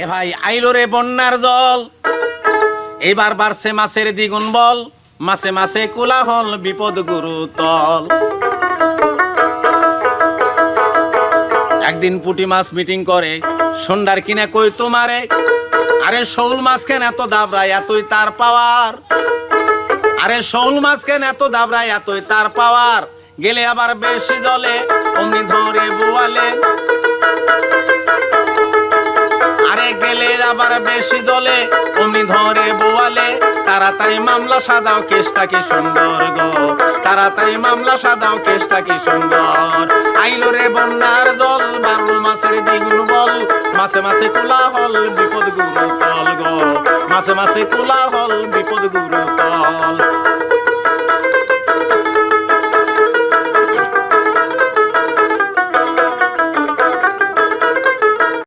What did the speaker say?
এ ভাই আইলো রে বন্যার জল, এবার বাড়ছে মাছের দ্বিগুণ বল, মাছে মাছে কোলাহল বিপদ গুরুতল। একদিন পুঁটি মাছ মিটিং করে, সন্ধ্যার কিনে কই তোমারে, আরে শৌল মাছ কেন এত দাবরায় এতই তার পাওয়ার, আরে শৌল মাছ কেন এত দাবরায় এতই তার পাওয়ার, গেলে আবার বেশি জলে অমনি ধরে বোয়ালে, আরে গেলে আবার বেশি জলে অমনি ধরে বোয়ালে, তাড়াতাড়ি মামলা সাজাও কেসটা কি সুন্দর গো, তাড়াতাড়ি মামলা সাজাও কেসটা কি সুন্দর। আইলো রে বন্যার জল, বাড়লো মাছের দ্বিগুণ বল, মাছে মাছে কোলাহল বিপদ গুরুতল গো, মাছে মাছে কোলাহল বিপদ গুরুতল।